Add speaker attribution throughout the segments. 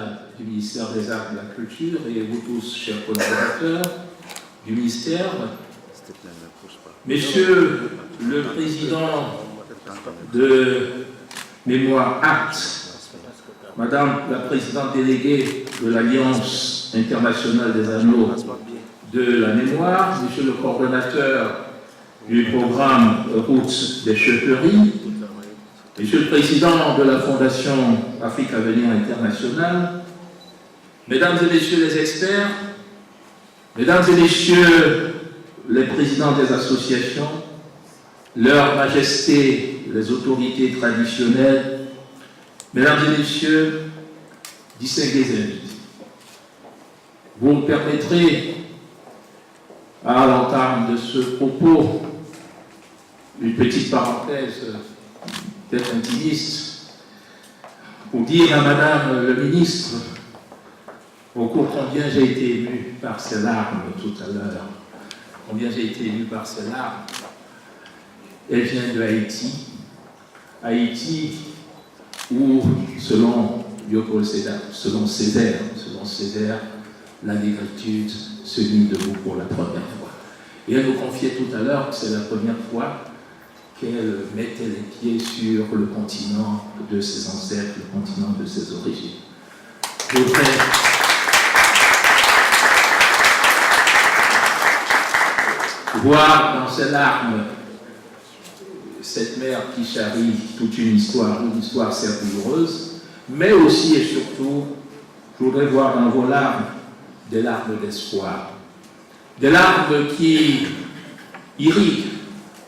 Speaker 1: responsable du ministère des Arts et de la Culture et vous tous, chers collaborateurs du ministère, Monsieur le Président de Mémoire Acte, Madame la Présidente déléguée de l'Alliance internationale des anneaux de la mémoire, Monsieur le coordonnateur du programme Route des Chefferie, Monsieur le Président de la Fondation Afrique Avenir International, Mesdames et Messieurs les experts, Mesdames et Messieurs les présidents des associations, Leurs Majestés, les autorités traditionnelles, Mesdames et Messieurs, distingués invités, vous me permettrez, à l'entame de ce propos, une petite parenthèse peut-être intimiste, pour dire à Madame le ministre, au cours combien j'ai été ému par ses larmes tout à l'heure, combien j'ai été ému par ses larmes. Elle vient de Haïti, Haïti où, selon Léopold Sédar, selon Césaire, la négritude se mit debout pour la première fois. Et elle nous confiait tout à l'heure que c'est la première fois qu'elle mettait les pieds sur le continent de ses ancêtres, le continent de ses origines. Je voudrais voir dans ses larmes cette mère qui charrie toute une histoire certes douloureuse, mais aussi et surtout, je voudrais voir dans vos larmes des larmes d'espoir, des larmes qui irriguent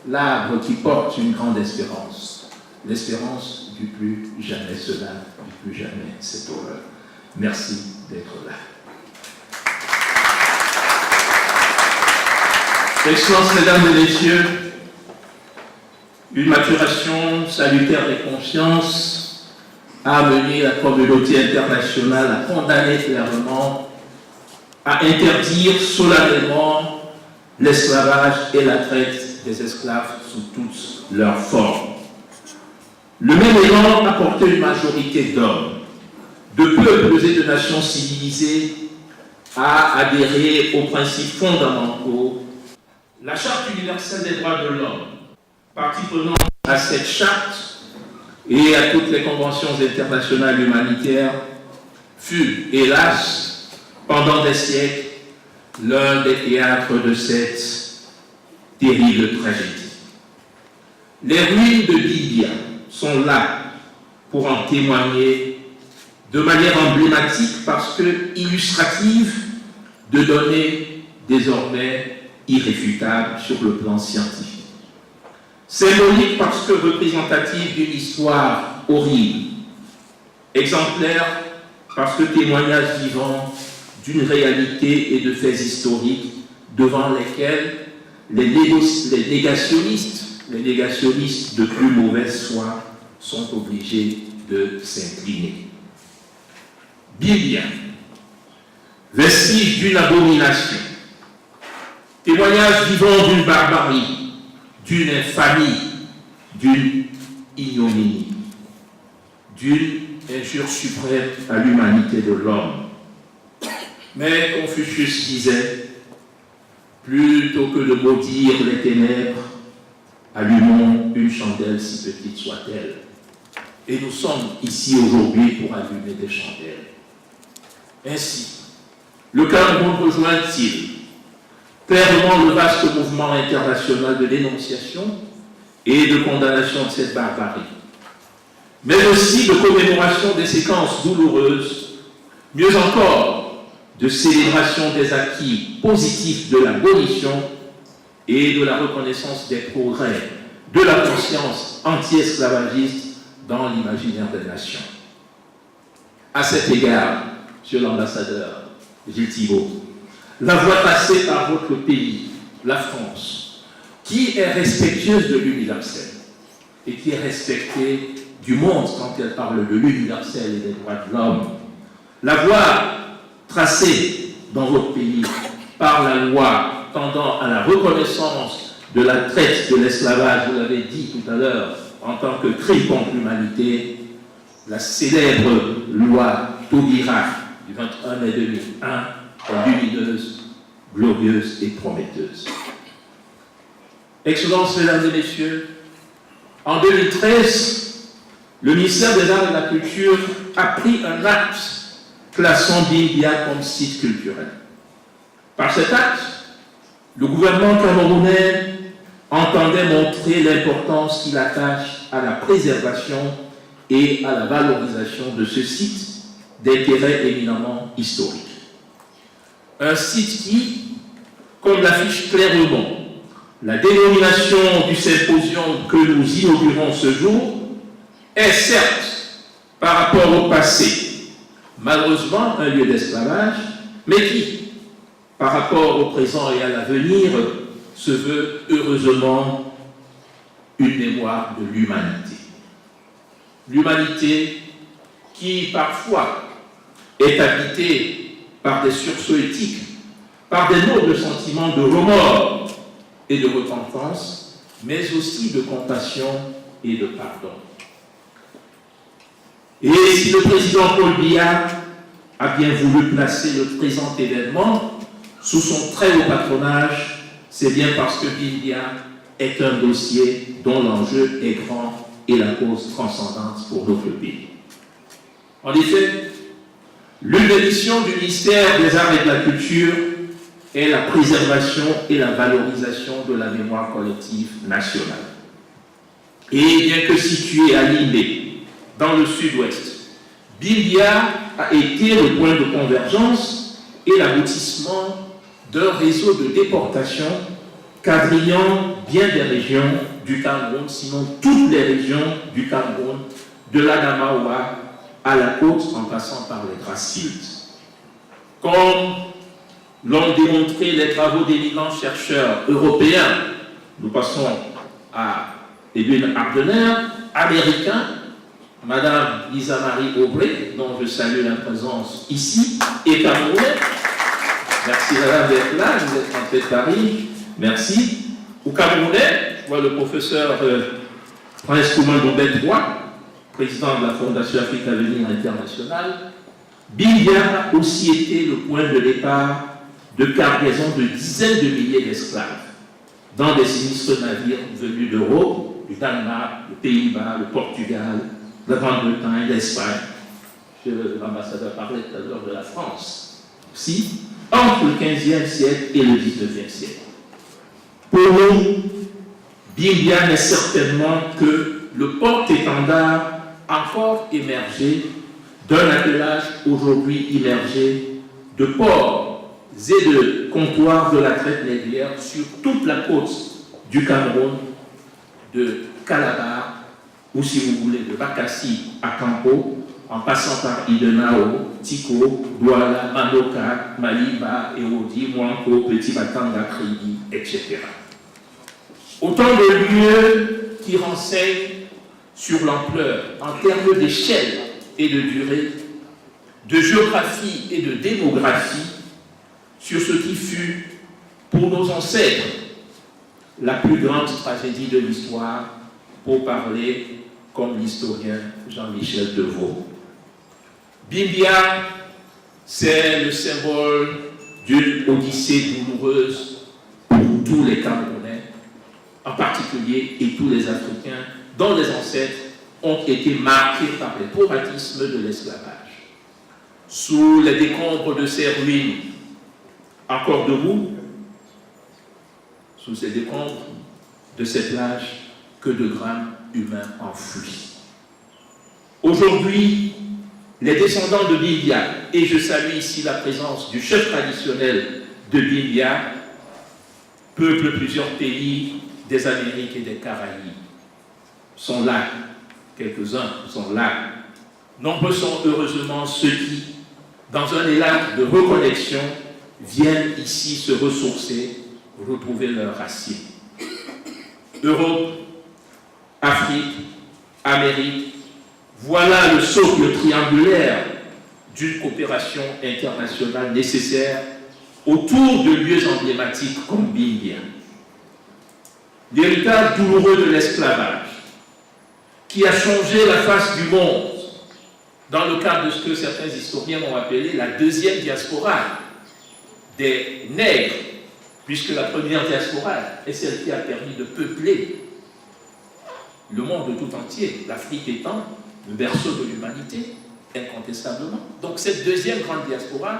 Speaker 1: l'arbre qui porte une grande espérance, l'espérance du plus jamais cela, du plus jamais cette horreur. Merci d'être là. Excellences, Mesdames et Messieurs, une maturation salutaire des consciences a amené la communauté internationale à condamner clairement, à interdire solennellement l'esclavage et la traite des esclaves sous toutes leurs formes. Le même élan a porté une majorité d'hommes, de peuples et de nations civilisées à adhérer aux principes fondamentaux. La Charte universelle des droits de l'homme, partie prenante à cette charte et à toutes les conventions internationales humanitaires, fut, hélas, pendant des siècles, l'un des théâtres de cette terrible tragédie. Les ruines de Libya sont là pour en témoigner de manière emblématique parce que illustrative de données désormais irréfutables sur le plan scientifique. Symbolique parce que représentative d'une histoire horrible. Exemplaire parce que témoignage vivant d'une réalité et de faits historiques devant lesquels les négationnistes de plus mauvaise foi sont obligés de s'incliner. Biblia, vestige d'une abomination, témoignage vivant d'une barbarie, d'une infamie, d'une ignominie, d'une injure suprême à l'humanité de l'homme. Mais Confucius disait, plutôt que de maudire les ténèbres, allumons une chandelle si petite soit-elle. Et nous sommes ici aujourd'hui pour allumer des chandelles. Ainsi, le Cameroun rejoint-il clairement le vaste mouvement international de dénonciation et de condamnation de cette barbarie, mais aussi de commémoration des séquences douloureuses, mieux encore, de célébration des acquis positifs de l'abolition et de la reconnaissance des progrès de la conscience anti-esclavagiste dans l'imaginaire des nations. À cet égard, Monsieur l'ambassadeur Gilles Thibault, la voie passée par votre pays, la France, qui est respectueuse de l'universel et qui est respectée du monde quand elle parle de l'universel et des droits de l'homme, la voie tracée dans votre pays par la loi tendant à la reconnaissance de la traite de l'esclavage, vous l'avez dit tout à l'heure, en tant que crime contre l'humanité, la célèbre loi Taubira du 21 mai 2001 est lumineuse, glorieuse et prometteuse. Excellences, Mesdames et Messieurs, en 2013, le ministère des Arts et de la Culture a pris un acte classant Bimbia comme site culturel. Par cet acte, le gouvernement camerounais entendait montrer l'importance qu'il attache à la préservation et à la valorisation de ce site d'intérêt éminemment historique. Un site qui, comme l'affiche clairement la dénomination du symposium que nous inaugurons ce jour, est certes, par rapport au passé, malheureusement un lieu d'esclavage, mais qui, par rapport au présent et à l'avenir, se veut heureusement une mémoire de l'humanité. L'humanité qui, parfois, est habitée par des sursauts éthiques, par des nobles sentiments de remords et de repentance, mais aussi de compassion et de pardon. Et si le président Paul Biya a bien voulu placer le présent événement sous son très haut patronage, c'est bien parce que Bimbia est un dossier dont l'enjeu est grand et la cause transcendante pour notre pays. En effet, l'une des missions du ministère des Arts et de la Culture est la préservation et la valorisation de la mémoire collective nationale. Et bien que situé à Limbe, dans le sud-ouest, Bimbia a été le point de convergence et l'aboutissement d'un réseau de déportation quadrillant bien des régions du Cameroun, sinon toutes les régions du Cameroun, de l'Adamaoua à la côte en passant par les Grassfields. Comme l'ont démontré les travaux d'éminents chercheurs européens, nous passons à Edwin Ardener, américain, Madame Lisa Marie Aubrey, dont je salue la présence ici, et camerounais. Merci Madame d'être là, vous êtes rentrée de Paris, merci. Au Camerounais, je vois le professeur Prince Koumando Bentrois, président de la Fondation Afrique Avenir Internationale. Bimbia a aussi été le point de départ de cargaison de dizaines de milliers d'esclaves dans des sinistres navires venus d'Europe, du Danemark, des Pays-Bas, le Portugal, la Grande-Bretagne, l'Espagne. L'ambassadeur parlait tout à l'heure de la France. Si, entre le 15e siècle et le 19e siècle. Pour nous, Bimbia n'est certainement que le porte-étendard encore émergé d'un attelage aujourd'hui immergé de ports et de comptoirs de la traite négrière sur toute la côte du Cameroun, de Calabar, ou si vous voulez, de Bakassi à Campo, en passant par Idenao, Tiko, Douala, Mandoka, Maliba, Eodi, Mouanko, Petit Batanga, Krigi, etc. Autant de lieux qui renseignent sur l'ampleur, en termes d'échelle et de durée, de géographie et de démographie, sur ce qui fut, pour nos ancêtres, la plus grande tragédie de l'histoire, pour parler comme l'historien Jean-Michel Devaux. Bimbia, c'est le symbole d'une odyssée douloureuse pour tous les Camerounais, en particulier, et tous les Africains, dont les ancêtres ont été marqués par les traumatismes de l'esclavage. Sous les décombres de ces ruines, encore debout, sous ces décombres de ces plages, que de drames humains enfouis. Aujourd'hui, les descendants de Bimbia, et je salue ici la présence du chef traditionnel de Bimbia, peuplent plusieurs pays des Amériques et des Caraïbes, sont là, quelques-uns sont là. Nombreux sont heureusement ceux qui, dans un élan de reconnexion, viennent ici se ressourcer, retrouver leurs racines. Europe, Afrique, Amérique, voilà le socle triangulaire d'une coopération internationale nécessaire autour de lieux emblématiques comme Bimbia. L'héritage douloureux de l'esclavage, qui a changé la face du monde, dans le cadre de ce que certains historiens ont appelé la deuxième diaspora des nègres, puisque la première diaspora est celle qui a permis de peupler le monde tout entier, l'Afrique étant le berceau de l'humanité, incontestablement. Donc cette deuxième grande diaspora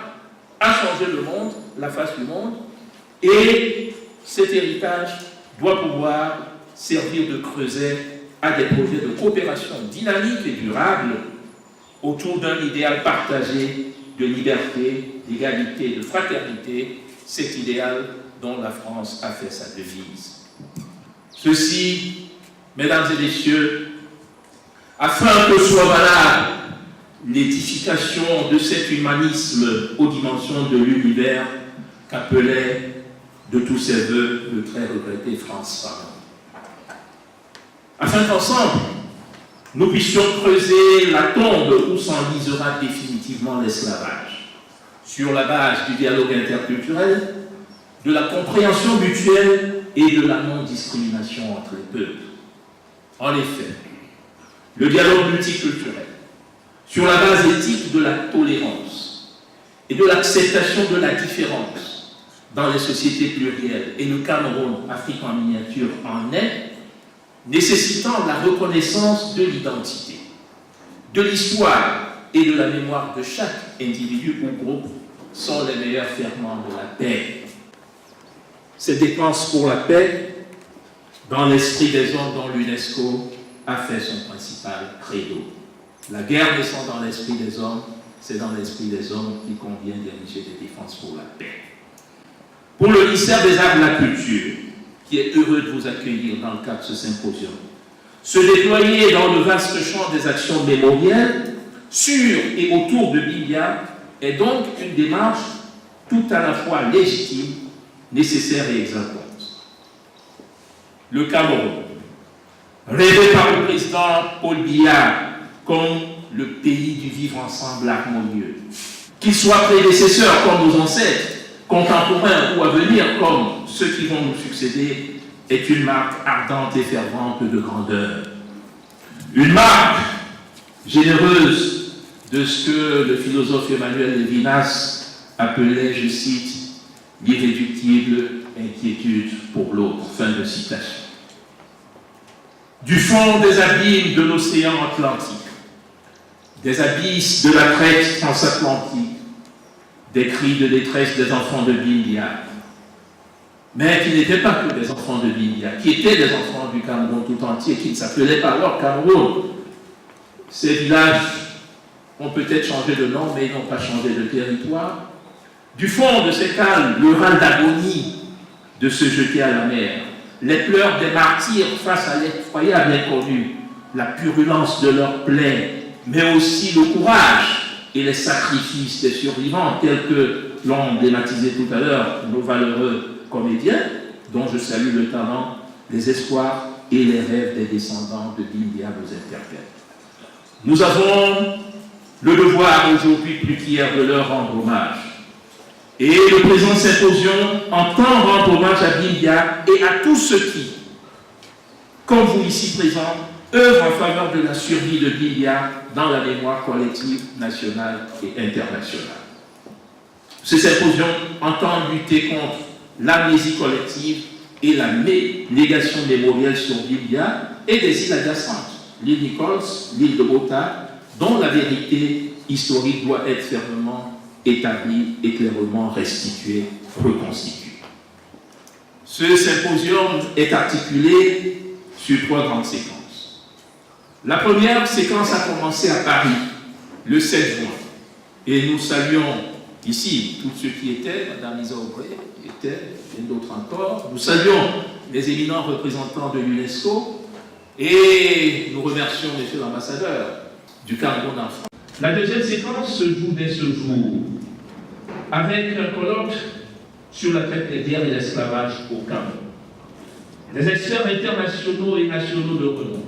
Speaker 1: a changé le monde, la face du monde, et cet héritage doit pouvoir servir de creuset à des projets de coopération dynamique et durable autour d'un idéal partagé de liberté, d'égalité, de fraternité, cet idéal dont la France a fait sa devise. Ceci, mesdames et messieurs, afin que soit valable l'édification de cet humanisme aux dimensions de l'univers qu'appelait de tous ses voeux le très regretté Frantz Fanon. Afin qu'ensemble, nous puissions creuser la tombe où s'enlisera définitivement l'esclavage, sur la base du dialogue interculturel, de la compréhension mutuelle et de la non-discrimination entre les peuples. En effet, le dialogue multiculturel, sur la base éthique de la tolérance et de l'acceptation de la différence dans les sociétés plurielles, et le Cameroun, Afrique en miniature, en est, nécessitant la reconnaissance de l'identité, de l'histoire et de la mémoire de chaque individu ou groupe sont les meilleurs ferments de la paix. Ces dépenses pour la paix, dans l'esprit des hommes dont l'UNESCO a fait son principal credo. La guerre naissant dans l'esprit des hommes, c'est dans l'esprit des hommes qu'il convient d'ériger des défenses pour la paix. Pour le ministère des Arts et de la Culture, qui est heureux de vous accueillir dans le cadre de ce symposium, se déployer dans le vaste champ des actions mémorielles sur et autour de Bilia est donc une démarche tout à la fois légitime, nécessaire et exaltante. Le Cameroun, rêvé par le président Paul Biya comme le pays du vivre ensemble harmonieux, qu'il soit prédécesseur comme nos ancêtres, contemporains ou à venir comme ceux qui vont nous succéder, est une marque ardente et fervente de grandeur. Une marque généreuse de ce que le philosophe Emmanuel Levinas appelait, je cite, l'irréductible inquiétude pour l'autre. Fin de citation. Du fond des abîmes de l'océan Atlantique, des abysses de la crête transatlantique, des cris de détresse des enfants de Bilia, mais qui n'étaient pas que des enfants de Bilia, qui étaient des enfants du Cameroun tout entier, qui ne s'appelaient pas alors Cameroun. Ces villages ont peut-être changé de nom, mais ils n'ont pas changé de territoire. Du fond de ces calmes, le râle d'agonie de se jeter à la mer, les pleurs des martyrs face à l'effroyable inconnu, la purulence de leurs plaies, mais aussi le courage et les sacrifices des survivants, tels que l'ont emblématisé tout à l'heure nos valeureux comédiens, dont je salue le talent, les espoirs et les rêves des descendants de Bilia nous interpellent. Nous avons le devoir aujourd'hui plus qu'hier de leur rendre hommage. Et le présent symposium entend rendre hommage à Bilia et à tous ceux qui, comme vous ici présents, œuvrent en faveur de la survie de Bilia dans la mémoire collective nationale et internationale. Ce symposium entend lutter contre l'amnésie collective et la négation mémorielle sur Bilia et des îles adjacentes, l'île Nichols, l'île de Bota, dont la vérité historique doit être fermement établie et clairement restituée, reconstituée. Ce symposium est articulé sur 3 grandes séquences. La première séquence a commencé à Paris, le 7 juin. Et nous saluons ici tous ceux qui étaient, Mme Lisa Aubrey était, et d'autres encore. Nous saluons les éminents représentants de l'UNESCO et nous remercions M. l'ambassadeur du Cameroun en France. La deuxième séquence se joue dès ce jour, avec un colloque sur la traite des guerres et l'esclavage au Cameroun. Des experts internationaux et nationaux de renom,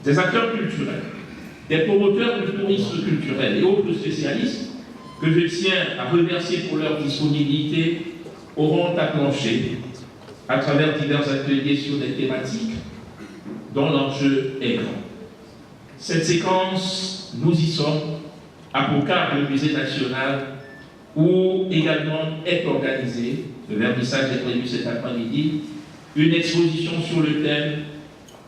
Speaker 1: des acteurs culturels, des promoteurs du tourisme culturel et autres spécialistes que je tiens à remercier pour leur disponibilité auront à plancher à travers divers ateliers sur des thématiques dont l'enjeu est grand. Cette séquence, nous y sommes, à Pocard, le musée national, où également est organisée, le vernissage est prévu cet après-midi, une exposition sur le thème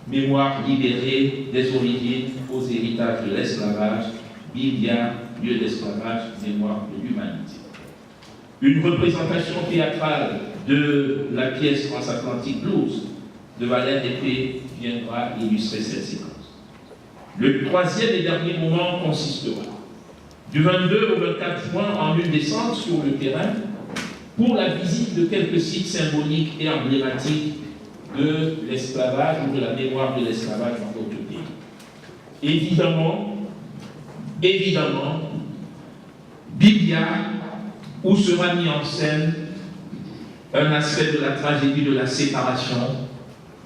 Speaker 1: Mémoire libérée des origines aux héritages de l'esclavage, Biblia, lieu d'esclavage, mémoire de l'humanité. Une représentation théâtrale de la pièce Transatlantique Blues de Valère Épée viendra illustrer cette séquence. Le troisième et dernier moment consistera du 22 au 24 juin en une descente sur le terrain pour la visite de quelques sites symboliques et emblématiques de l'esclavage ou de la mémoire de l'esclavage dans notre pays. Évidemment, Biblia, où sera mis en scène un aspect de la tragédie de la séparation,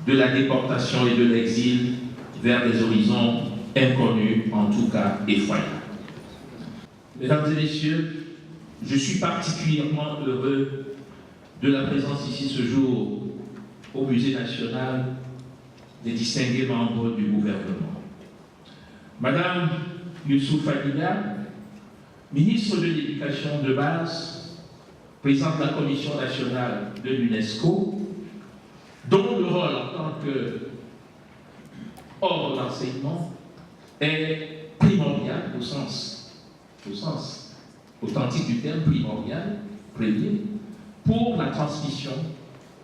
Speaker 1: de la déportation et de l'exil vers des horizons inconnus, en tout cas effroyables. Mesdames et messieurs, je suis particulièrement heureux de la présence ici ce jour au Musée national des distingués membres du gouvernement. Madame Youssouf Hadida, ministre de l'Éducation de base, présidente de la Commission nationale de l'UNESCO, dont le rôle en tant que hors de l'enseignement est primordial au sens authentique du terme, primordial, premier, pour la transmission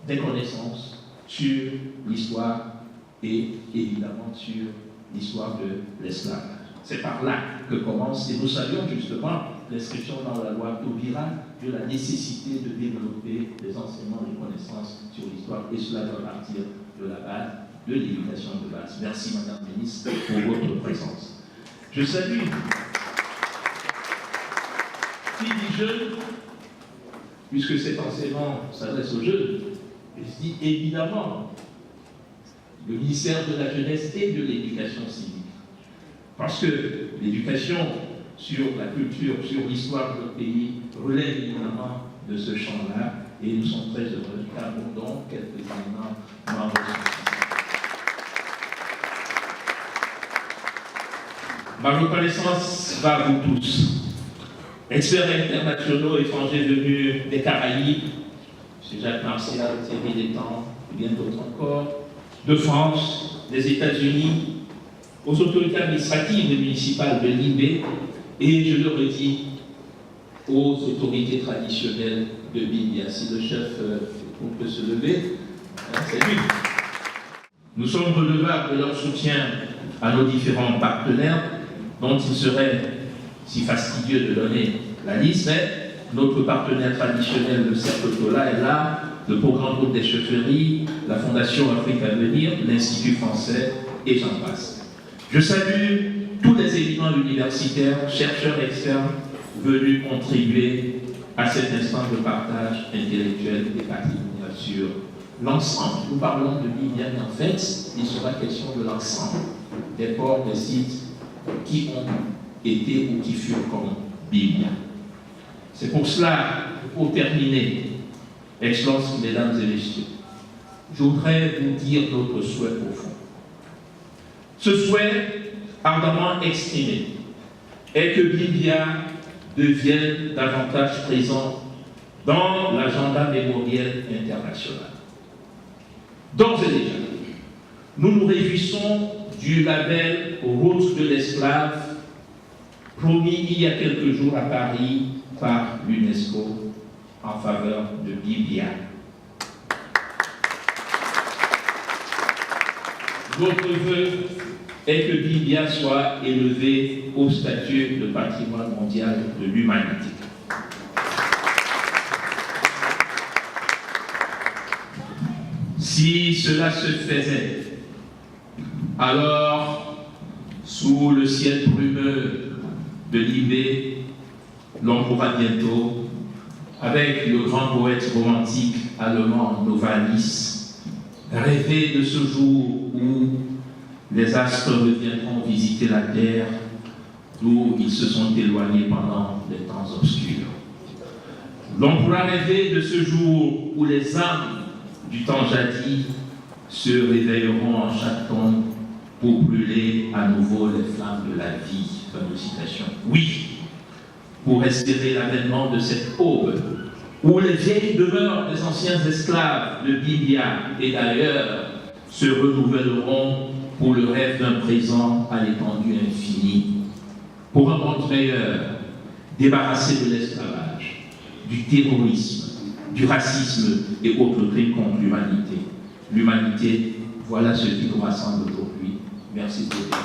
Speaker 1: des connaissances sur l'histoire et évidemment sur l'histoire de l'esclavage. C'est par là que commence, et nous saluons justement l'inscription dans la loi Taubira de la nécessité de développer des enseignements et connaissances sur l'histoire, et cela doit partir de la base, de l'éducation de base. Merci Madame la Ministre pour votre présence. Je salue les jeunes, puisque cet enseignement s'adresse aux jeunes, je dis évidemment le ministère de la Jeunesse et de l'Éducation civique. Parce que l'éducation sur la culture, sur l'histoire de notre pays relève évidemment de ce champ-là, et nous sommes très heureux qu'abondons quelques éléments membres. Ma reconnaissance va à vous tous. Experts internationaux étrangers venus des Caraïbes, M. Jacques Martial, Thierry Létang, et bien d'autres encore, de France, des États-Unis, aux autorités administratives et municipales de l'IB, et je le redis, aux autorités traditionnelles de Bibia. Si le chef peut se lever, c'est lui. Nous sommes redevables de leur soutien à nos différents partenaires, dont il serait si fastidieux de donner la liste, mais notre partenaire traditionnel, le Cercle Tola, est là, le Programme Groupe des Chefferies, la Fondation Afrique à venir, l'Institut français, et j'en passe. Je salue tous les éminents universitaires, chercheurs externes, venus contribuer à cet instant de partage intellectuel et patrimonial sur l'ensemble. Nous parlons de Biblia, mais en fait, il sera question de l'ensemble des ports, des sites qui ont été ou qui furent comme Biblia. C'est pour cela, pour terminer, Excellences, Mesdames et Messieurs, je voudrais vous dire notre souhait profond. Ce souhait ardemment exprimé est que Biblia devienne davantage présent dans l'agenda mémoriel international. D'ores et déjà, nous nous réjouissons du label Rose de l'esclave promis il y a quelques jours à Paris par l'UNESCO en faveur de Biblia. Notre vœu est que Biblia soit élevée au statut de patrimoine mondial de l'humanité. Si cela se faisait, alors, sous le ciel brumeux de l'IB, l'on pourra bientôt, avec le grand poète romantique allemand Novalis, rêver de ce jour où les astres reviendront visiter la terre, d'où ils se sont éloignés pendant les temps obscurs. L'on pourra rêver de ce jour où les âmes du temps jadis se réveilleront en chaque tombe pour brûler à nouveau les flammes de la vie. Fin de citation. Oui, pour espérer l'avènement de cette aube où les vieilles demeures des anciens esclaves de Bibia et d'ailleurs se renouvelleront pour le rêve d'un présent à l'étendue infinie, pour un monde meilleur, débarrassé de l'esclavage, du terrorisme, du racisme et autres crimes contre l'humanité. L'humanité, voilà ce qui nous rassemble aujourd'hui. Merci beaucoup.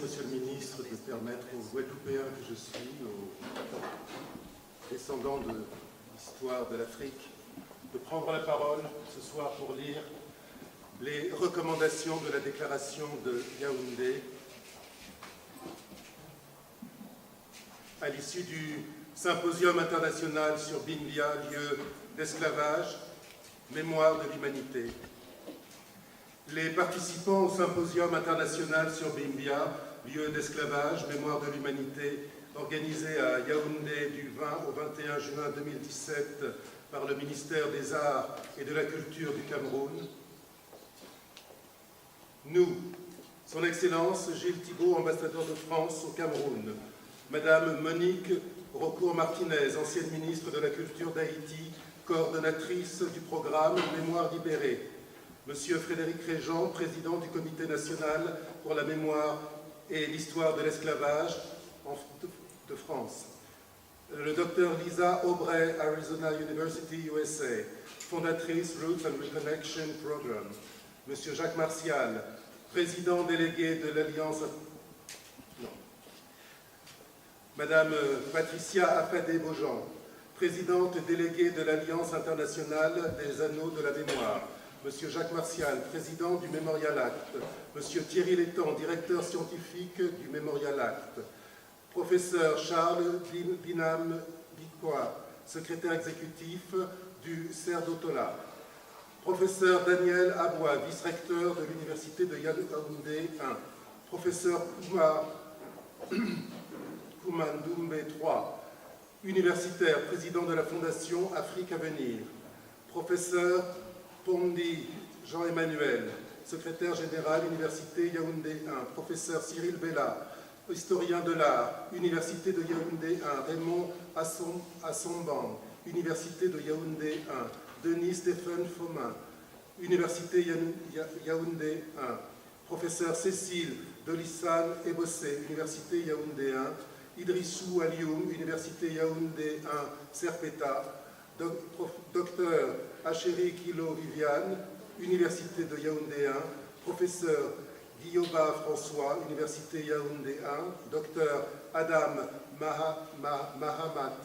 Speaker 2: Monsieur le ministre, de permettre aux Guadeloupéens que je suis, aux descendants de l'histoire de l'Afrique, de prendre la parole ce soir pour lire les recommandations de la déclaration de Yaoundé à l'issue du symposium international sur Bimbia, lieu d'esclavage, mémoire de l'humanité. Les participants au symposium international sur Bimbia, lieu d'esclavage, mémoire de l'humanité, organisé à Yaoundé du 20 au 21 juin 2017 par le ministère des Arts et de la Culture du Cameroun. Nous, Son Excellence Gilles Thibault, ambassadeur de France au Cameroun, Madame Monique Roccourt-Martinez, ancienne ministre de la Culture d'Haïti, coordonnatrice du programme Mémoire libérée, Monsieur Frédéric Réjean, président du Comité national pour la mémoire et l'histoire de l'esclavage de France. Le docteur Lisa Aubrey, Arizona University, USA, fondatrice Roots and Reconnection Program. Monsieur Jacques Martial, président délégué de l'Alliance... Madame Patricia Afadé-Beaujean, présidente déléguée de l'Alliance internationale des anneaux de la mémoire. Monsieur Jacques Martial, président du Memorial Act, Monsieur Thierry Létang, directeur scientifique du Memorial Act, Professeur Charles Binam-Bikwa, secrétaire exécutif du CERDOTOLA, Professeur Daniel Aboua, vice-recteur de l'Université de Yaoundé 1, Professeur Koumandoumbe 3, universitaire, président de la Fondation Afrique à venir, Professeur Pondi Jean-Emmanuel, secrétaire général, Université Yaoundé 1, professeur Cyril Bella, historien de l'art, Université de Yaoundé 1, Raymond Assomban, Université de Yaoundé 1, Denis Stéphane Fomin, Université Yaoundé 1, professeur Cécile Dolissane Ebossé, Université Yaoundé 1, Idrissou Alioum, Université Yaoundé 1, Serpeta, Docteur Achéri Kilo Viviane, Université de Yaoundé 1, professeur Guillaume François, Université Yaoundé 1, docteur Adam Mahamat,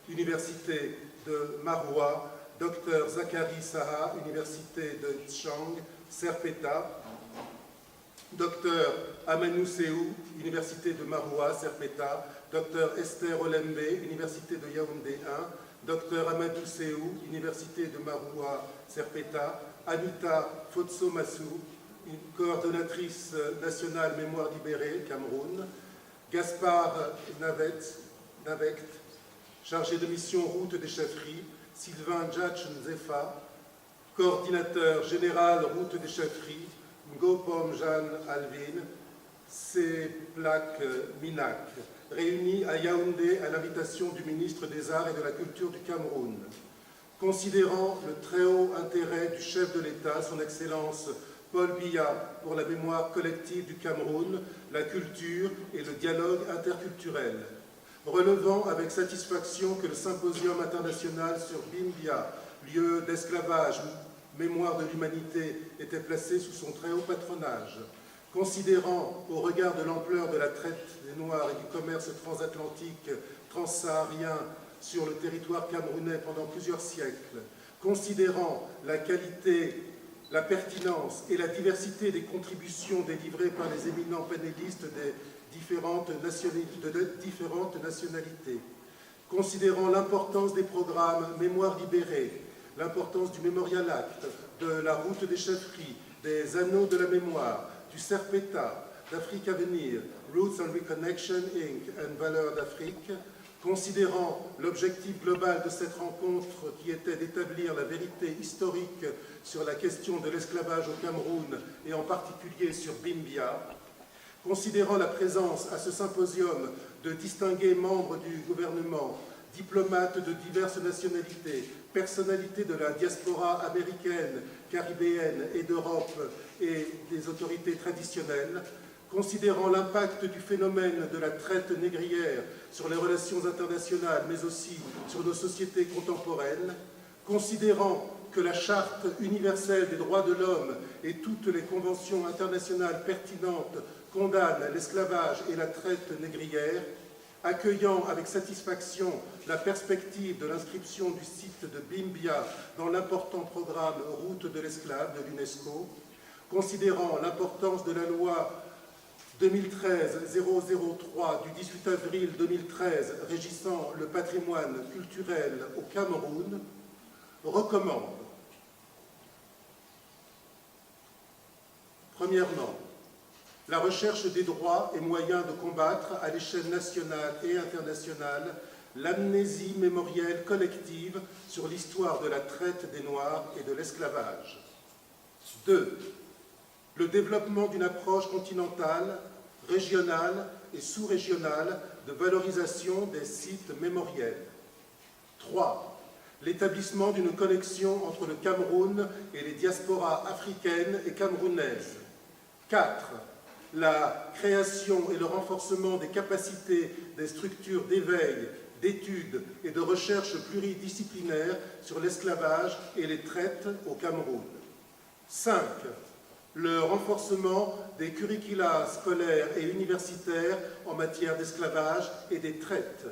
Speaker 2: Université de Maroua, docteur Zachary Saha, Université de Tchang, Serpeta, docteur Amanou Seou, Université de Maroua, Serpeta, docteur Esther Olembe, Université de Yaoundé 1, Dr Amadou Seou, Université de Maroua, Serpeta, Anita Fotso-Massou, coordonnatrice nationale Mémoire libérée, Cameroun, Gaspard Navect, chargé de mission route des chefferies, Sylvain Djatch Nzefa, coordinateur général route des chefferies, Ngopom Jeanne Alvin, Seplak Minak, réunis à Yaoundé à l'invitation du ministre des Arts et de la Culture du Cameroun. Considérant le très haut intérêt du chef de l'État, son Excellence Paul Biya, pour la mémoire collective du Cameroun, la culture et le dialogue interculturel, relevant avec satisfaction que le symposium international sur Bimbia, lieu d'esclavage, mémoire de l'humanité, était placé sous son très haut patronage, considérant, au regard de l'ampleur de la traite des Noirs et du commerce transatlantique transsaharien sur le territoire camerounais pendant plusieurs siècles, considérant la qualité, la pertinence et la diversité des contributions délivrées par les éminents panélistes des de différentes nationalités. Considérant l'importance des programmes Mémoire libérée, l'importance du Memorial Act, de la route des chefferies, des anneaux de la mémoire, du Serpeta, d'Afrique à venir, Roots and Reconnection Inc. and Valeurs d'Afrique, considérant l'objectif global de cette rencontre qui était d'établir la vérité historique sur la question de l'esclavage au Cameroun et en particulier sur Bimbia, considérant la présence à ce symposium de distingués membres du gouvernement, diplomates de diverses nationalités, personnalités de la diaspora américaine, caribéenne et d'Europe et des autorités traditionnelles, considérant l'impact du phénomène de la traite négrière sur les relations internationales, mais aussi sur nos sociétés contemporaines, considérant que la Charte universelle des droits de l'homme et toutes les conventions internationales pertinentes condamnent l'esclavage et la traite négrière, accueillant avec satisfaction la perspective de l'inscription du site de Bimbia dans l'important programme Route de l'esclave de l'UNESCO, considérant l'importance de la loi 2013-003 du 18 avril 2013 régissant le patrimoine culturel au Cameroun, recommande. Premièrement, la recherche des droits et moyens de combattre à l'échelle nationale et internationale l'amnésie mémorielle collective sur l'histoire de la traite des Noirs et de l'esclavage. 2. Le développement d'une approche continentale, régionale et sous-régionale de valorisation des sites mémoriels. 3. L'établissement d'une connexion entre le Cameroun et les diasporas africaines et camerounaises. 4. La création et le renforcement des capacités des structures d'éveil, d'études et de recherche pluridisciplinaires sur l'esclavage et les traites au Cameroun. 5. Le renforcement des curricula scolaires et universitaires en matière d'esclavage et des traites.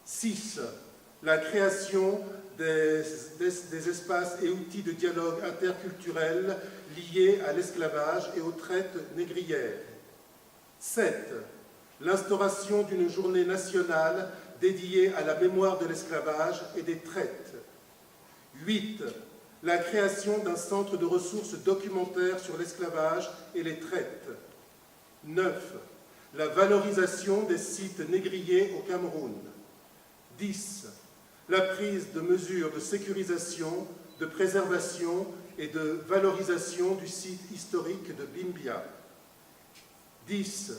Speaker 2: 6. La création des espaces et outils de dialogue interculturel liés à l'esclavage et aux traites négrières. 7. L'instauration d'une journée nationale dédiée à la mémoire de l'esclavage et des traites. 8. La création d'un centre de ressources documentaires sur l'esclavage et les traites. 9. La valorisation des sites négriers au Cameroun. 10. La prise de mesures de sécurisation, de préservation et de valorisation du site historique de Bimbia. 10.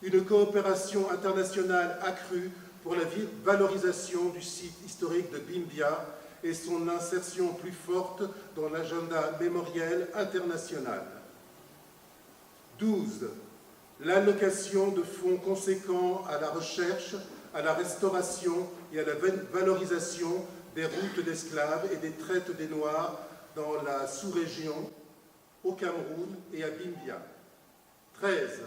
Speaker 2: Une coopération internationale accrue pour la valorisation du site historique de Bimbia et son insertion plus forte dans l'agenda mémoriel international. 12. L'allocation de fonds conséquents à la recherche, à la restauration et à la valorisation des routes d'esclaves et des traites des Noirs dans la sous-région, au Cameroun et à Bimbia. 13.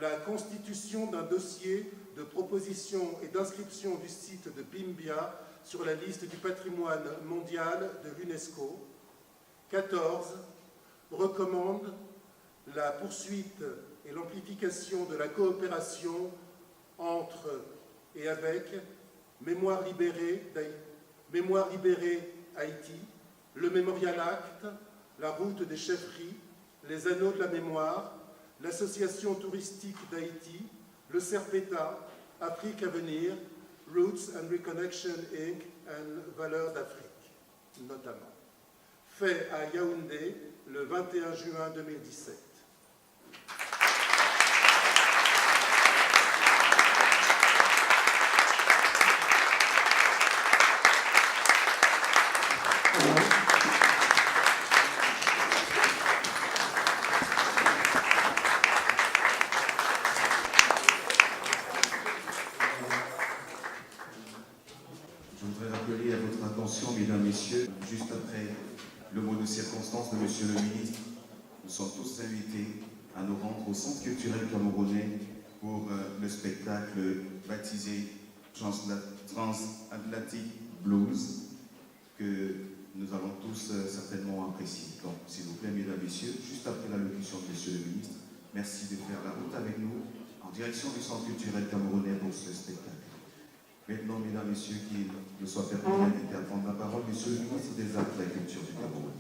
Speaker 2: La constitution d'un dossier de proposition et d'inscription du site de Bimbia sur la liste du patrimoine mondial de l'UNESCO. 14. Recommande la poursuite et l'amplification de la coopération entre et avec Mémoire libérée Haïti, le Memorial Act, la route des chefferies, les anneaux de la mémoire, l'association touristique d'Haïti, le Serpeta, Afrique à venir, Roots and Reconnection Inc. and Valeurs d'Afrique, notamment. Fait à Yaoundé le 21 juin 2017.
Speaker 3: Mesdames, Messieurs, juste après le mot de circonstance de Monsieur le Ministre, nous sommes tous invités à nous rendre au Centre culturel camerounais pour le spectacle baptisé Transatlantic Blues, que nous allons tous certainement apprécier. Donc, s'il vous plaît, Mesdames, Messieurs, juste après l'allocution de Monsieur le Ministre, merci de faire la route avec nous en direction du Centre culturel camerounais pour ce spectacle. Maintenant, mesdames, messieurs, qu'il me soit permis d'inviter à prendre la parole, monsieur le ministre des Arts et de la Culture du Cameroun.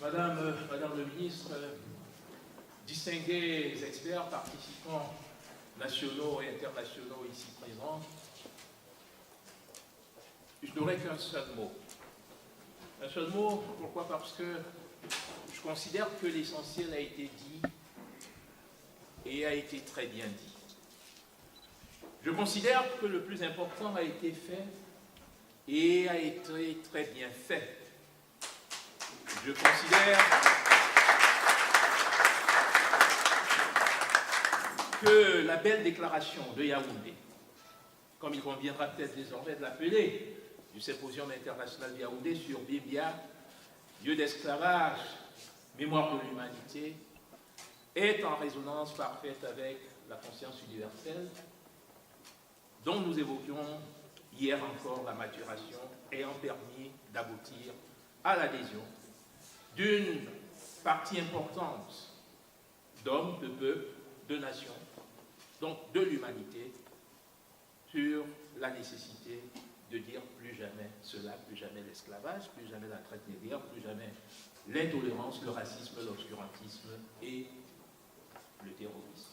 Speaker 1: Madame le ministre, distingués experts, participants nationaux et internationaux ici présents, je n'aurai qu'un seul mot. Un seul mot, pourquoi? Parce que je considère que l'essentiel a été dit et a été très bien dit. Je considère que le plus important a été fait et a été très bien fait. Je considère que la belle déclaration de Yaoundé, comme il conviendra peut-être désormais de l'appeler, du Symposium international de Yaoundé sur Bimbia, lieu d'esclavage, mémoire de l'humanité, est en résonance parfaite avec la conscience universelle dont nous évoquions hier encore la maturation, ayant permis d'aboutir à l'adhésion d'une partie importante d'hommes, de peuples, de nations, donc de l'humanité, sur la nécessité de dire plus jamais cela, plus jamais l'esclavage, plus jamais la traite négrière, plus jamais l'intolérance, le racisme, l'obscurantisme et le terrorisme.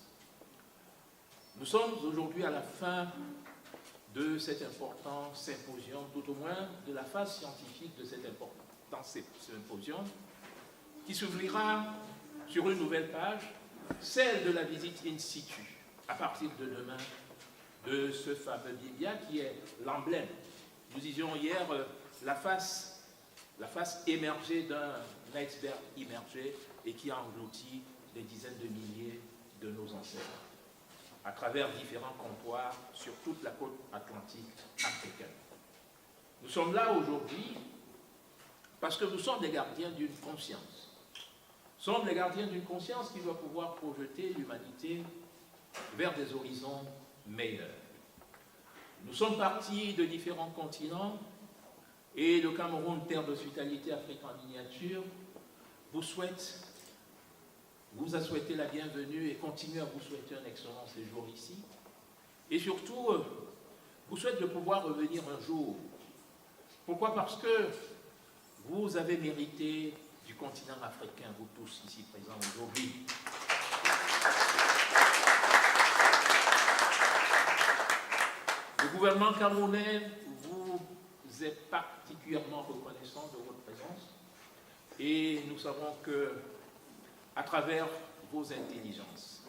Speaker 1: Nous sommes aujourd'hui à la fin de cet important symposium, tout au moins de la phase scientifique de cet important symposium, qui s'ouvrira sur une nouvelle page, celle de la visite in situ, à partir de demain, de ce fameux Bimbia qui est l'emblème. Nous disions hier la face émergée d'un iceberg immergé et qui a englouti des dizaines de milliers de nos ancêtres à travers différents comptoirs sur toute la côte atlantique africaine. Nous sommes là aujourd'hui parce que nous sommes des gardiens d'une conscience. Nous sommes les gardiens d'une conscience qui doit pouvoir projeter l'humanité vers des horizons meilleurs. Nous sommes partis de différents continents et le Cameroun, terre d'hospitalité, Afrique en miniature, vous a souhaité la bienvenue et continue à vous souhaiter un excellent séjour ici. Et surtout, vous souhaite de pouvoir revenir un jour. Pourquoi? Parce que vous avez mérité du continent africain, vous tous ici présents aujourd'hui. Le gouvernement camerounais vous est particulièrement reconnaissant de votre présence et nous savons que à travers vos intelligences,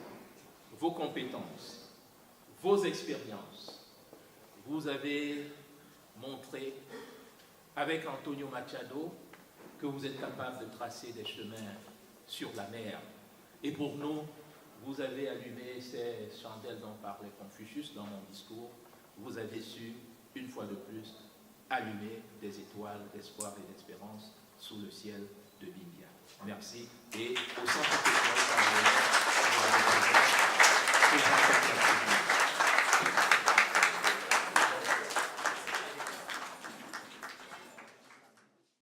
Speaker 1: vos compétences, vos expériences, vous avez montré avec Antonio Machado que vous êtes capable de tracer des chemins sur la mer. Et pour nous, vous avez allumé ces chandelles dont parlait Confucius dans mon discours. Vous avez su, une fois de plus, allumer des étoiles d'espoir et d'espérance sous le ciel de Bimbia. Merci et au centre culturel camerounais.